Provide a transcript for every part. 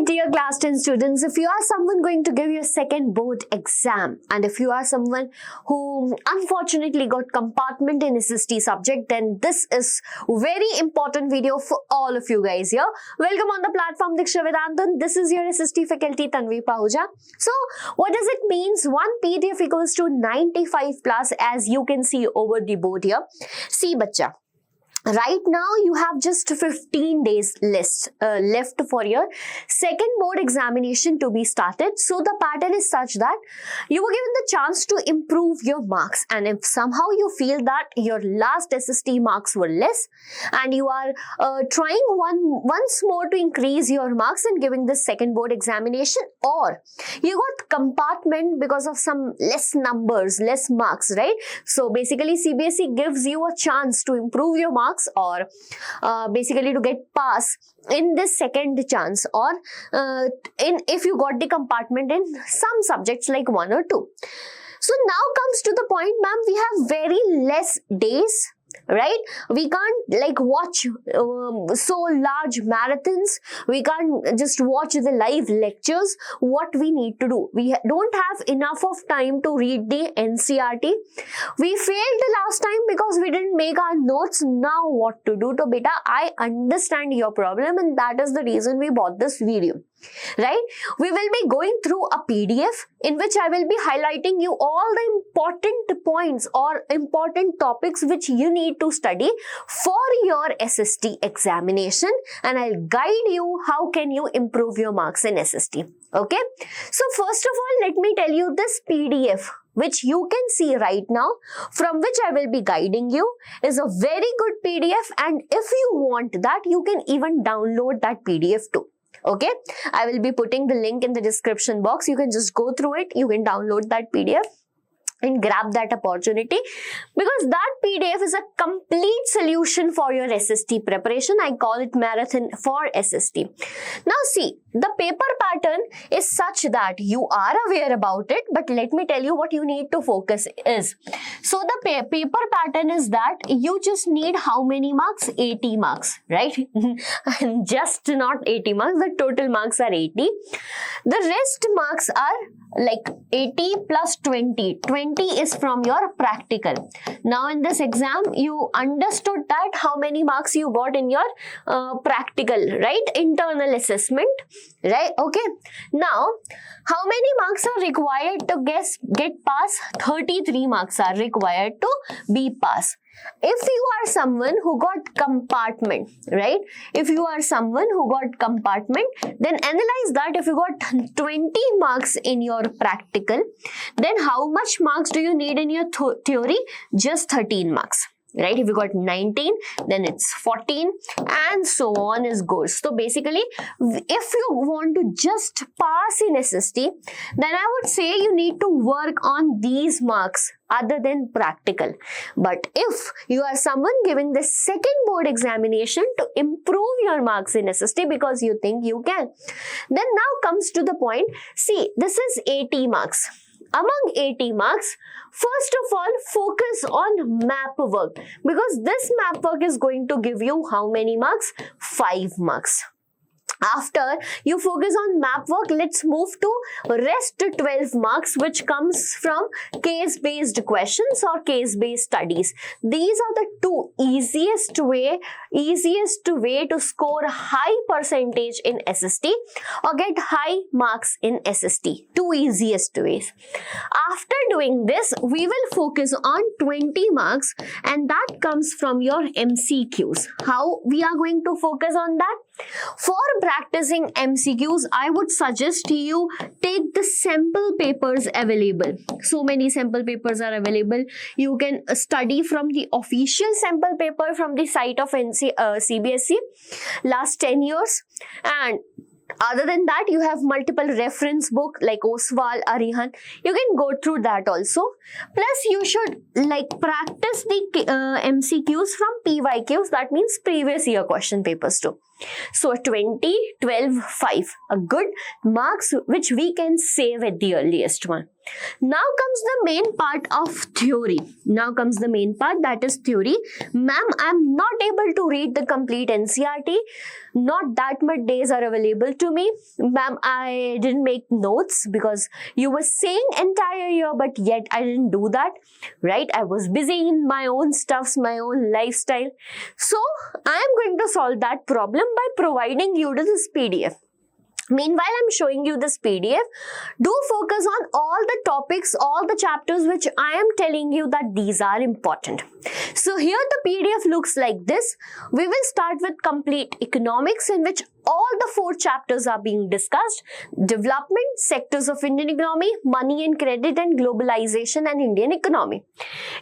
Dear class 10 students, if you are someone going to give your second board exam and if you are someone who unfortunately got compartment in SST subject, then this is very important video for all of you guys here. Welcome on the platform Deeksha and Vedantu. This is your SST faculty Tanvi Pahuja. So what does it mean? One PDF equals to 95 plus, as you can see over the board here. See bacha. Right now, you have just 15 days left for your second board examination to be started. So the pattern is such that you were given the chance to improve your marks. And if somehow you feel that your last SST marks were less and you are trying once more to increase your marks and giving this second board examination, or you got compartment because of some less numbers, less marks, right? So basically, CBSE gives you a chance to improve your marks or basically to get pass in this second chance, or if you got the compartment in some subjects like 1 or 2. So now comes to the point, ma'am, we have very less days, right? We can't like watch so large marathons. We can't just watch the live lectures. What we need to do, we don't have enough of time to read the NCERT. We failed last time because we didn't make our notes. Now what to do? To beta, I understand your problem, and that is the reason we bought this video. Right? We will be going through a PDF in which I will be highlighting you all the important points or important topics which you need to study for your SST examination, and I'll guide you how can you improve your marks in SST. Okay? So first of all, let me tell you this PDF which you can see right now, from which I will be guiding you, is a very good PDF, and if you want that, you can even download that PDF too. Okay, I will be putting the link in the description box. You can just go through it. You can download that PDF and grab that opportunity, because that PDF is a complete solution for your SST preparation. I call it marathon for SST. Now see, the paper pattern is such that you are aware about it, but let me tell you what you need to focus is. So the paper pattern is that you just need how many marks? 80 marks, right? And just not 80 marks, the total marks are 80. The rest marks are like 80 plus 20. 20 is from your practical. Now in this exam, you understood that how many marks you got in your practical, right? Internal assessment, right? Okay. Now, how many marks are required to get pass? 33 marks are required to be pass. If you are someone who got compartment, right? If you are someone who got compartment, then analyze that. If you got 20 marks in your practical, then how much marks do you need in your theory? Just 13 marks. Right? If you got 19, then it's 14, and so on is goes. So basically, if you want to just pass in SST, then I would say you need to work on these marks other than practical. But if you are someone giving the second board examination to improve your marks in SST because you think you can, then now comes to the point, see, this is 80 marks. Among 80 marks, first of all, focus on map work, because this map work is going to give you how many marks? 5 marks. After you focus on map work, let's move to rest 12 marks, which comes from case-based questions or case-based studies. These are the two easiest way to score a high percentage in SST or get high marks in SST. Two easiest ways. After doing this, we will focus on 20 marks, and that comes from your MCQs. How we are going to focus on that? For practicing MCQs, I would suggest you take the sample papers available. So many sample papers are available. You can study from the official sample paper from the site of CBSE last 10 years. And other than that, you have multiple reference book like Oswal, Arihan. You can go through that also. Plus, you should like practice the MCQs from PYQs. That means previous year question papers too. So 20, 12, 5. A good marks which we can save at the earliest one. Now comes the main part of theory. Now comes the main part, that is theory. Ma'am, I'm not able to read the complete NCERT. Not that much days are available to me. Ma'am, I didn't make notes because you were saying entire year, but yet I didn't do that, right? I was busy in my own stuffs, my own lifestyle. So I am going to solve that problem by providing you this PDF. Meanwhile, I'm showing you this PDF. Do focus on all the topics, all the chapters which I am telling you that these are important. So here the PDF looks like this. We will start with complete economics, in which all the 4 chapters are being discussed: development, sectors of Indian economy, money and credit, and globalization and Indian economy.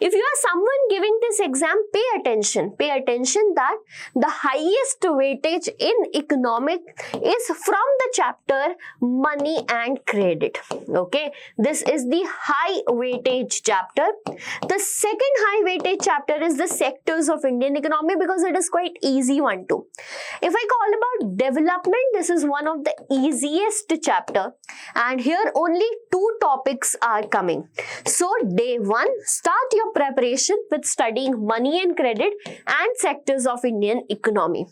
If you are someone giving this exam, pay attention. Pay attention that the highest weightage in economic is from the chapter money and credit. Okay, this is the high weightage chapter. The second high weightage chapter is the sectors of Indian economy, because it is quite easy one too. If I call about development, this is one of the easiest chapter, and here only 2 topics are coming. So day 1, start your preparation with studying money and credit and sectors of Indian economy.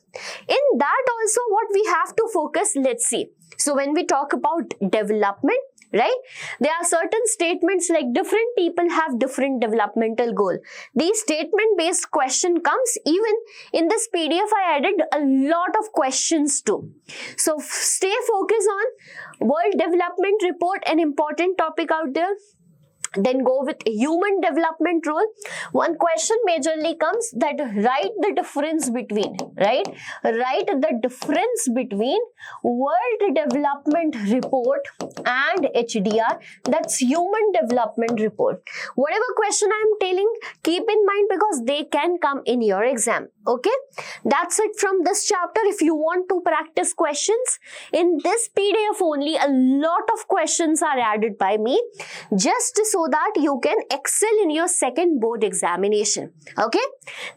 In that also, what we have to focus, let's see. So when we talk about development, right, there are certain statements like different people have different developmental goal. These statement based question comes. Even in this PDF I added a lot of questions too. So stay focused on World Development Report, an important topic out there. Then go with human development role. One question majorly comes that write the difference between, right? Write the difference between World Development Report and HDR, that's Human Development Report. Whatever question I am telling, keep in mind, because they can come in your exam. Okay, that's it from this chapter. If you want to practice questions, in this PDF only a lot of questions are added by me, just so that you can excel in your second board examination. Okay,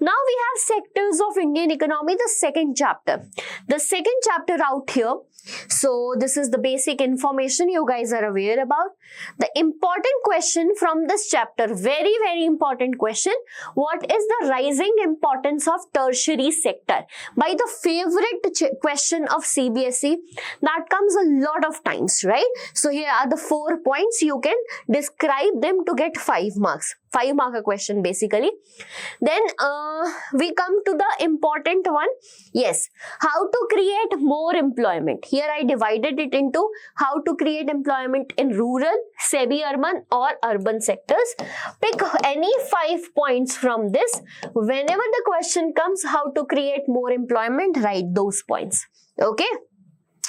now we have sectors of Indian economy, the second chapter. The second chapter out here. So this is the basic information you guys are aware about. The important question from this chapter, very important question: what is the rising importance of tertiary sector? By the favorite question of CBSE, that comes a lot of times, right? So here are the 4 points. You can describe them to get 5 marks. 5 mark question basically. Then we come to the important one. Yes, how to create more employment. Here I divided it into how to create employment in rural, semi-urban or urban sectors. Pick any 5 points from this. Whenever the question comes how to create more employment, write those points. Okay.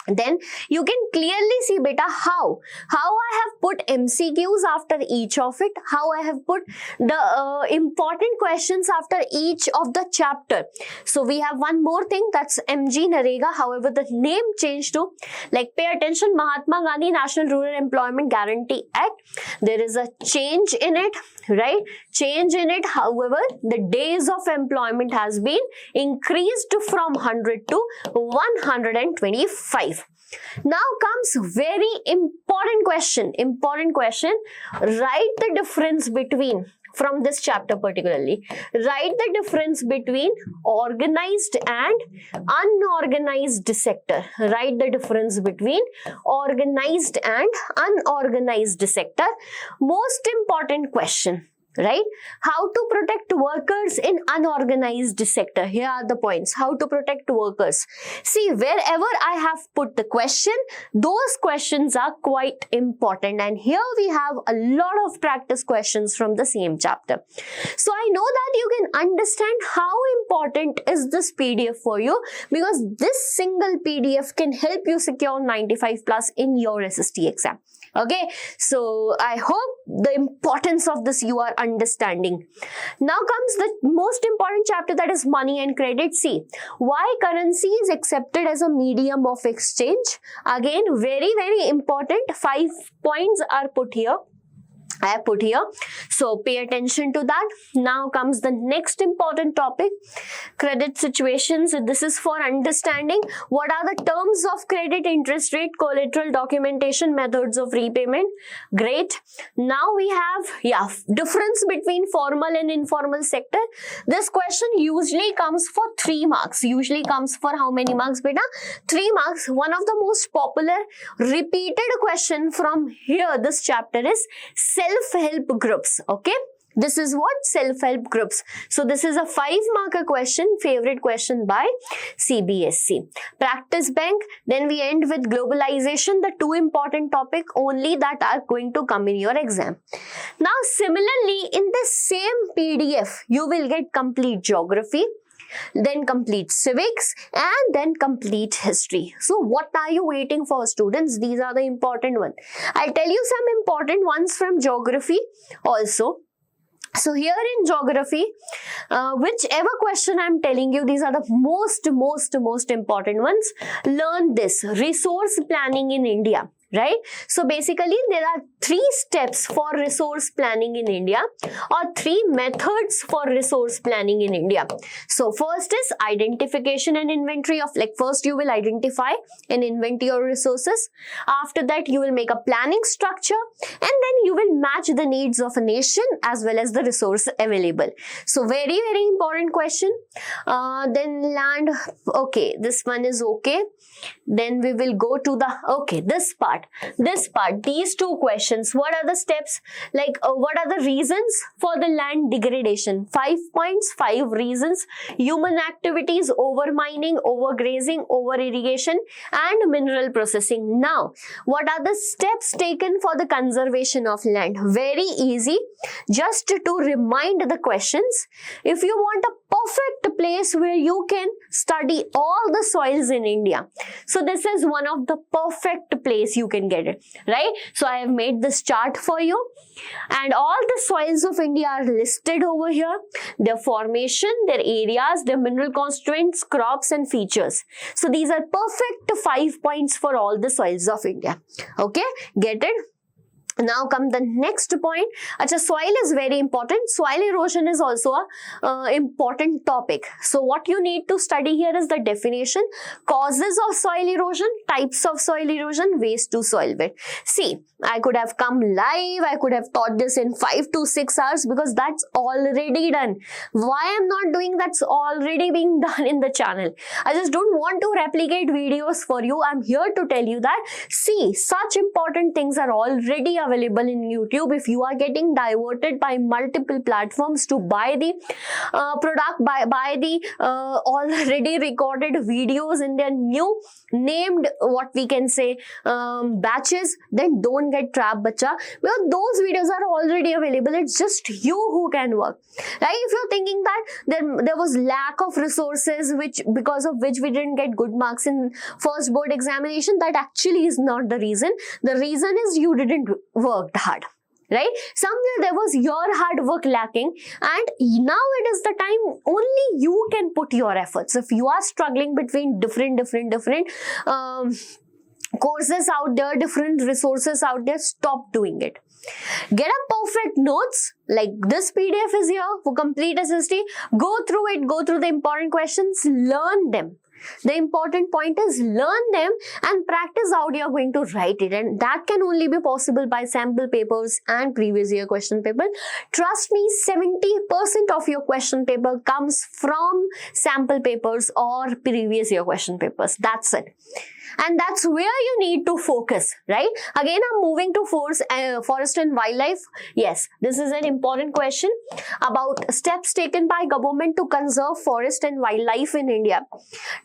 Then you can clearly see beta how I have put MCQs after each of it, how I have put the important questions after each of the chapter. So we have one more thing, that's MG Narega. However, the name changed to, like, pay attention, Mahatma Gandhi National Rural Employment Guarantee Act. There is a change in it, right? Change in it. However, the days of employment has been increased from 100 to 125. Now comes very important question. Write the difference between, from this chapter particularly, write the difference between organized and unorganized sector. Write the difference between organized and unorganized sector. Most important question. Right? How to protect workers in unorganized sector. Here are the points. How to protect workers. See, wherever I have put the question, those questions are quite important. And here we have a lot of practice questions from the same chapter. So I know that you can understand how important is this PDF for you, because this single PDF can help you secure 95 plus in your SST exam. Okay, so I hope the importance of this you are understanding. Now comes the most important chapter, that is money and credit. See, why currency is accepted as a medium of exchange. Again, very important. 5 points are put here. I have put here. So pay attention to that. Now comes the next important topic, credit situations. This is for understanding what are the terms of credit, interest rate, collateral, documentation, methods of repayment. Great. Now we have, difference between formal and informal sector. This question usually comes for 3 marks. Usually comes for how many marks, beta? 3 marks. One of the most popular repeated question from here, this chapter is self-help groups. Okay, this is what self-help groups. So this is a 5-marker question, favorite question by CBSE. Practice bank, then we end with globalization, the 2 important topic only that are going to come in your exam. Now similarly, in this same PDF, you will get complete geography, then complete civics, and then complete history. So what are you waiting for, students? These are the important ones. I'll tell you some important ones from geography also. So here in geography, whichever question I'm telling you, these are the most important ones. Learn this, resource planning in India. Right? So basically there are 3 steps for resource planning in India, or 3 methods for resource planning in India. So first is identification and inventory of, like, first you will identify and invent your resources. After that you will make a planning structure, and then you will match the needs of a nation as well as the resource available. So very important question. Then land, okay, this one is okay. Then we will go to the, okay, this part, these 2 questions. What are the steps? Like, what are the reasons for the land degradation? 5 points, 5 reasons. Human activities, over mining, overgrazing, over irrigation, and mineral processing. Now, what are the steps taken for the conservation of land? Very easy. Just to remind the questions, if you want a perfect place where you can study all the soils in India, so this is one of the perfect place you can get it, right? So I have made this chart for you, and all the soils of India are listed over here, their formation, their areas, their mineral constituents, crops and features. So these are perfect 5 points for all the soils of India. Okay, get it? Now come the next point. Achha, soil is very important. Soil erosion is also a important topic. So what you need to study here is the definition, causes of soil erosion, types of soil erosion, ways to solve it. See, I could have come live, I could have taught this in 5 to 6 hours because that's already done. Why I'm not doing that's already being done in the channel. I just don't want to replicate videos for you. I'm here to tell you that, see, such important things are already available in YouTube. If you are getting diverted by multiple platforms to buy the product, buy the already recorded videos in their new named, what we can say, batches, then don't get trapped, bacha, because those videos are already available. It's just you who can work, right? If you're thinking that there was lack of resources because of which we didn't get good marks in first board examination, that actually is not the reason. The reason is you didn't work hard, right? Somewhere there was your hard work lacking, and now it is the time only you can put your efforts. If you are struggling between different courses out there, different resources out there, stop doing it. Get a perfect notes, like this PDF is here for complete SST. Go through it, go through the important questions, learn them. The important point is learn them and practice how you are going to write it, and that can only be possible by sample papers and previous year question paper. Trust me, 70% of your question paper comes from sample papers or previous year question papers. That's it. And that's where you need to focus, right? Again, I'm moving to forest and wildlife. Yes, this is an important question about steps taken by government to conserve forest and wildlife in India.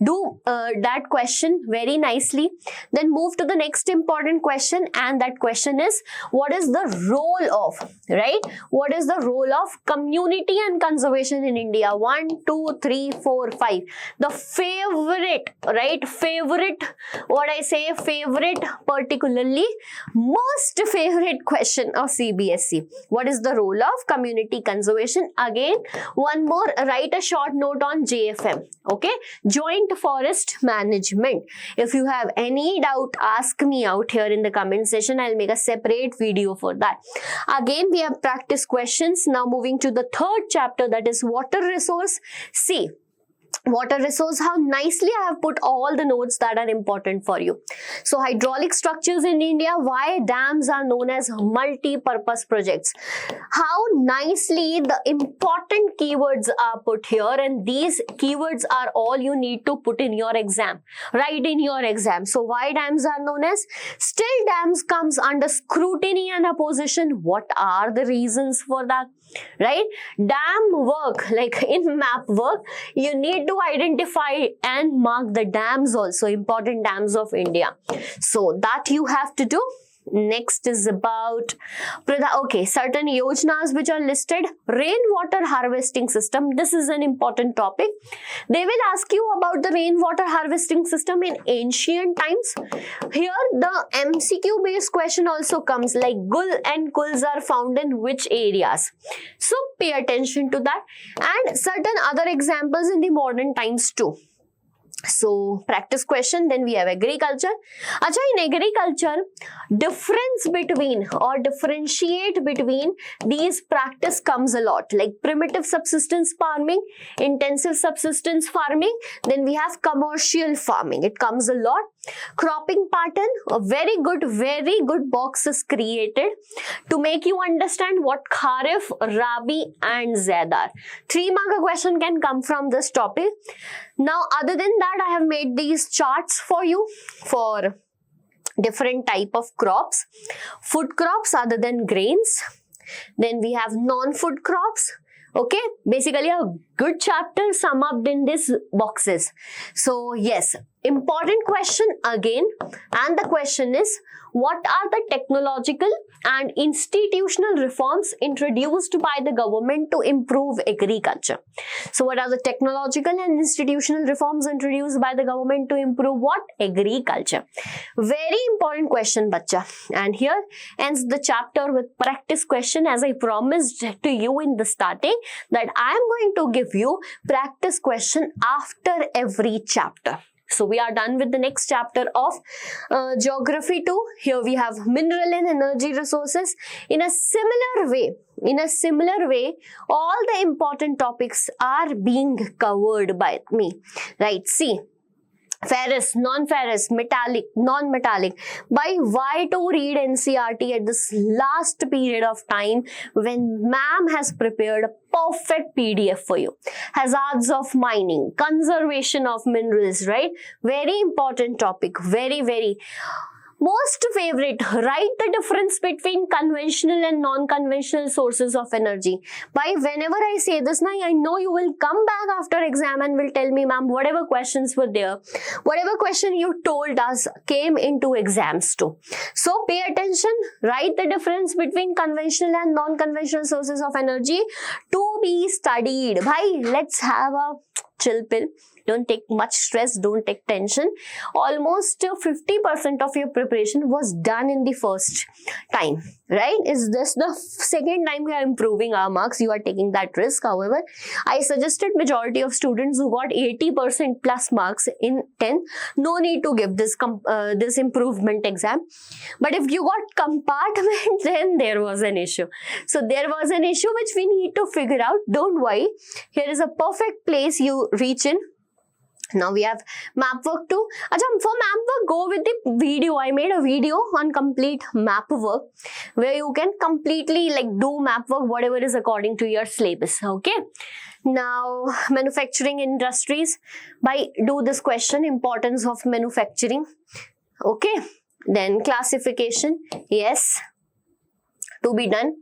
Do that question very nicely. Then move to the next important question, and that question is, what is the role of, right? What is the role of community and conservation in India? 1, 2, 3, 4, 5. The favorite, right? Favorite what I say, favorite, particularly most favorite question of CBSE. What is the role of community conservation? Again, one more, write a short note on JFM. Okay, joint forest management. If you have any doubt, ask me out here in the comment section. I'll make a separate video for that. Again, we have practice questions. Now moving to the third chapter, that is water resource. See, water resource, how nicely I have put all the notes that are important for you. So hydraulic structures in India, why dams are known as multi-purpose projects. How nicely the important keywords are put here, and these keywords are all you need to put in your exam, write in your exam. So why dams are known as? Still dams comes under scrutiny and opposition. What are the reasons for that? Right? Dam work, like in map work, you need to identify and mark the dams also, important dams of India. So that you have to do. Next is about, okay, certain yojanas which are listed. Rainwater harvesting system. This is an important topic. They will ask you about the rainwater harvesting system in ancient times. Here the MCQ based question also comes, like gul and kuls are found in which areas. So pay attention to that, and certain other examples in the modern times too. So practice question. Then we have agriculture. Acha, in agriculture, difference between or differentiate between these practice comes a lot, like primitive subsistence farming, intensive subsistence farming. Then we have commercial farming. It comes a lot. Cropping pattern, a very good box is created to make you understand what Kharif, Rabi and Zaid are. 3 mark question can come from this topic. Now, other than that, I have made these charts for you for different type of crops. Food crops other than grains. Then we have non-food crops. Okay, basically a good chapter sum up in these boxes. So yes, important question again, and the question is, what are the technological and institutional reforms introduced by the government to improve agriculture? So what are the technological and institutional reforms introduced by the government to improve what? Agriculture. Very important question, bacha. And here ends the chapter with practice question, as I promised to you in the starting that I am going to give you practice question after every chapter. So we are done with the next chapter of geography too. Here we have mineral and energy resources. In a similar way, all the important topics are being covered by me. Right? See, ferrous, non-ferrous, metallic, non-metallic. By why to read NCERT at this last period of time when ma'am has prepared a perfect PDF for you. Hazards of mining, conservation of minerals, right? Very important topic, very. Most favorite, write the difference between conventional and non-conventional sources of energy. By whenever I say this, now I know you will come back after exam and will tell me, ma'am, whatever questions were there, whatever question you told us came into exams too. So pay attention, write the difference between conventional and non-conventional sources of energy to be studied. Bhai, let's have a chill pill. Don't take much stress, don't take tension. Almost 50% of your preparation was done in the first time, right? Is this the second time we are improving our marks? You are taking that risk. However, I suggested majority of students who got 80% plus marks in 10, no need to give this this improvement exam. But if you got compartment, then there was an issue. So there was an issue which we need to figure out. Don't worry. Here is a perfect place you reach in. Now we have map work too. Achha, for map work, go with the video. I made a video on complete map work where you can completely do map work, whatever is according to your syllabus. Okay. Now, manufacturing industries. Do this question, importance of manufacturing. Okay. Then classification. Yes. To be done.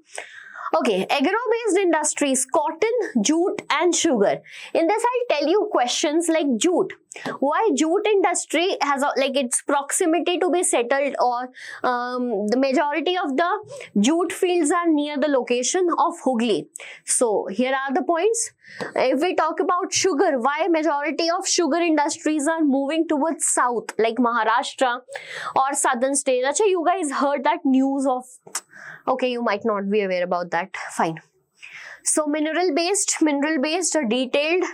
Okay, agro-based industries, cotton, jute and sugar. In this, I'll tell you questions like jute. Why jute industry has like its proximity to be settled, or the majority of the jute fields are near the location of Hooghly. So here are the points. If we talk about sugar, why majority of sugar industries are moving towards south like Maharashtra or southern states? Achha, you guys heard that news of, okay, you might not be aware about that, fine. So mineral based detailed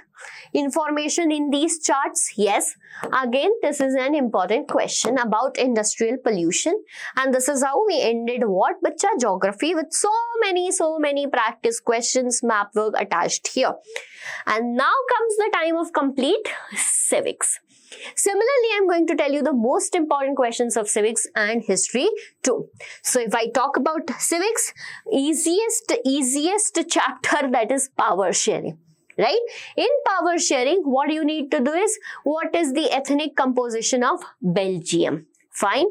information in these charts. Yes, again this is an important question about industrial pollution, and this is how we ended what bacha geography with so many practice questions, map work attached here. And now comes the time of complete civics. Similarly, I'm going to tell you the most important questions of civics and history too. So if I talk about civics, easiest chapter, that is power sharing. Right? In power sharing, what you need to do is, what is the ethnic composition of Belgium? Fine.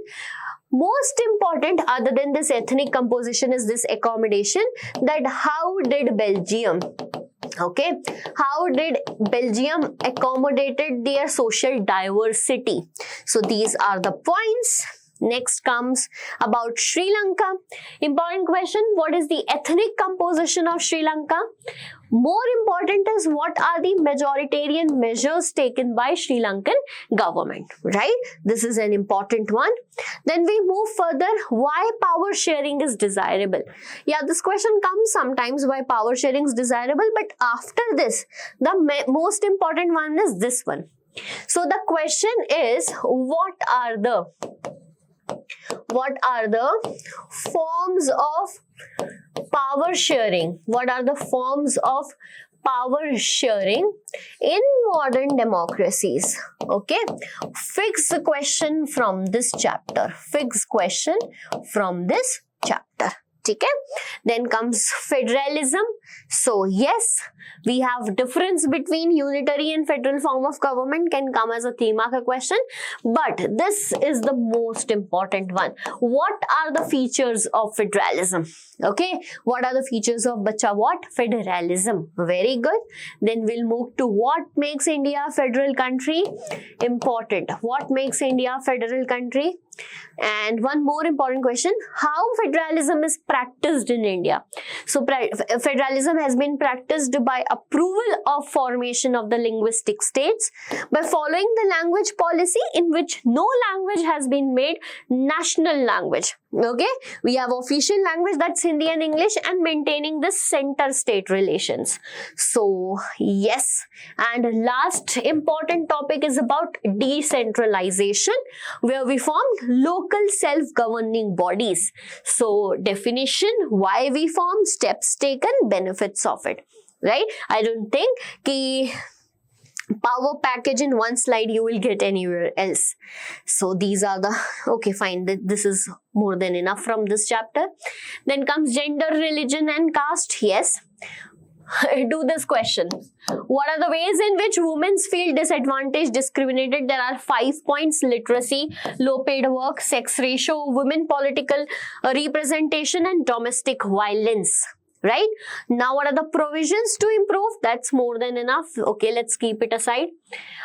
Most important other than this ethnic composition is this accommodation, that how did Belgium, okay, how did Belgium accommodated their social diversity? So these are the points. Next comes about Sri Lanka. Important question, what is the ethnic composition of Sri Lanka? More important is, what are the majoritarian measures taken by Sri Lankan government, right? This is an important one. Then we move further, why power sharing is desirable. Yeah, this question comes sometimes, why power sharing is desirable, but after this, the most important one is this one. So the question is, what are the forms of power sharing? What are the forms of power sharing in modern democracies? Okay, fix the question from this chapter. Fix question from this chapter. Okay? Then comes federalism. So yes, we have difference between unitary and federal form of government, can come as a 3-mark question, but this is the most important one. What are the features of federalism? Okay, what are the features of bacha what? Federalism. Very good. Then we'll move to what makes India a federal country. Important. What makes India a federal country? And one more important question, how federalism is practiced in India. So federalism has been practiced by approval of formation of the linguistic states, by following the language policy in which no language has been made national language. Okay, we have official language, that's Hindi and English, and maintaining the center-state relations. So yes, and last important topic is about decentralization, where we formed local self-governing bodies. So definition, why we form, steps taken, benefits of it. Right? I don't think ki power package in one slide you will get anywhere else. So these are the, okay fine, this is more than enough from this chapter. Then comes gender, religion and caste. Yes, do this question. What are the ways in which women feel disadvantaged, discriminated? There are 5 points: literacy, low paid work, sex ratio, women political representation and domestic violence. Right? Now what are the provisions to improve? That's more than enough. Okay, let's keep it aside.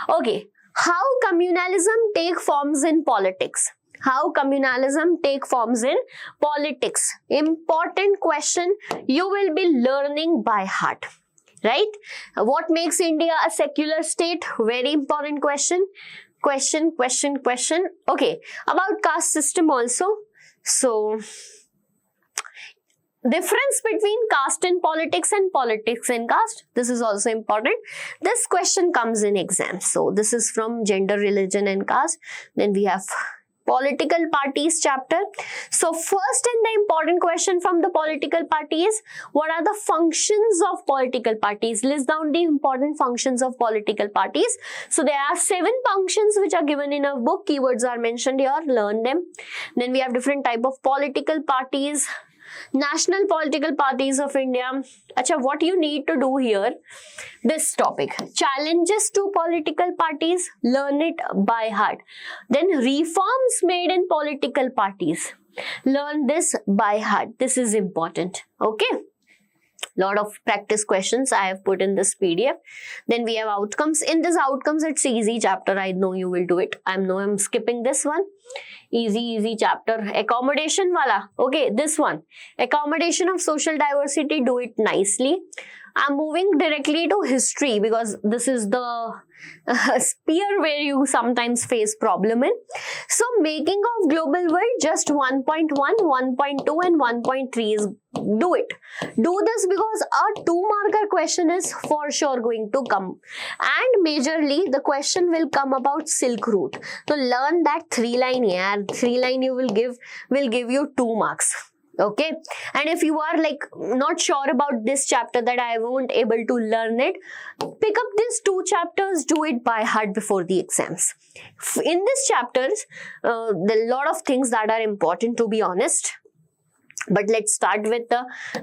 Okay, how communalism take forms in politics? How communalism take forms in politics? Important question, you will be learning by heart. Right? What makes India a secular state? Very important question. Question. Okay, about caste system also. So difference between caste in politics and politics in caste, this is also important. This question comes in exams. So this is from gender, religion and caste. Then we have political parties chapter. So first and the important question from the political parties, what are the functions of political parties? List down the important functions of political parties. So there are 7 functions which are given in a book. Keywords are mentioned here, learn them. Then we have different type of political parties. National political parties of India. Acha, what you need to do here, this topic, challenges to political parties, learn it by heart. Then reforms made in political parties, learn this by heart. This is important. Okay. Lot of practice questions I have put in this PDF. Then we have outcomes. In this outcomes, it's easy chapter. I know you will do it. I'm skipping this one. Easy chapter. Accommodation wala. Okay, this one. Accommodation of social diversity. Do it nicely. I'm moving directly to history because this is the sphere where you sometimes face problem in. So making of global world, just 1.1, 1.2 and 1.3 is do it. Do this because a 2-marker question is for sure going to come. And majorly the question will come about Silk Route. So learn that 3-line here. 3-line you will give you 2 marks. Okay, and if you are like not sure about this chapter that I won't able to learn it, pick up these 2 chapters, do it by heart before the exams. In these chapters, there are a lot of things that are important, to be honest. But let's start with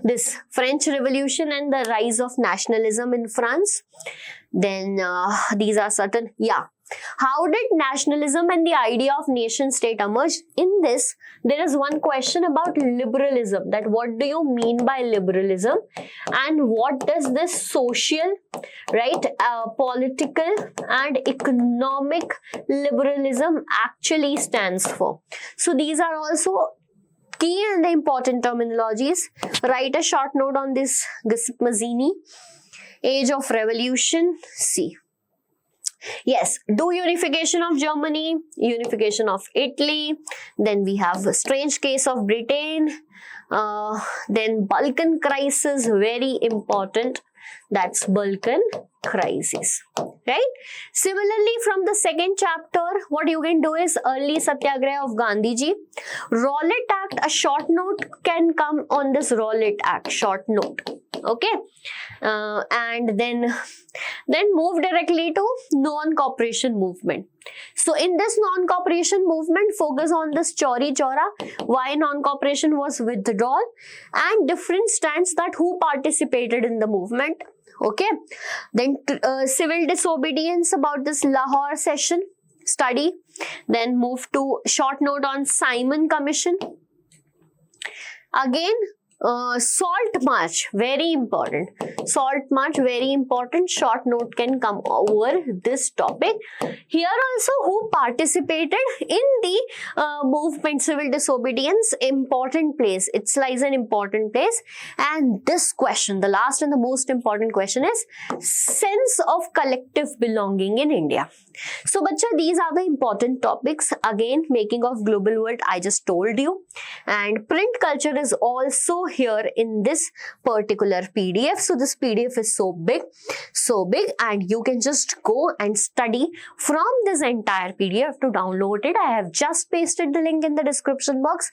this French Revolution and the rise of nationalism in France. Then these are certain, how did nationalism and the idea of nation state emerge? In this, there is one question about liberalism. That what do you mean by liberalism? And what does this social, right, political and economic liberalism actually stands for? So these are also key and important terminologies. Write a short note on this Mazzini. Age of Revolution. See. Yes, do unification of Germany, unification of Italy, then we have a strange case of Britain, then Balkan crisis, very important, that's Balkan crisis, right? Similarly, from the second chapter, what you can do is early Satyagraha of Gandhiji, Rowlatt Act, a short note can come on this Rowlatt Act, short note. Okay, and then move directly to non-cooperation movement. So in this non-cooperation movement, focus on this Chauri Chaura, why non-cooperation was withdrawal, and different stands that who participated in the movement. Okay, then civil disobedience about this Lahore session study. Then move to short note on Simon Commission. Again, Salt March, very important. Salt March, very important. Short note can come over this topic. Here also, who participated in the movement, civil disobedience, important place. It lies an important place. And this question, the last and the most important question is sense of collective belonging in India. So, bacha, these are the important topics. Again, making of global world, I just told you. And print culture is also here in this particular PDF. So this PDF is so big, and you can just go and study from this entire PDF. To download it, I have just pasted the link in the description box.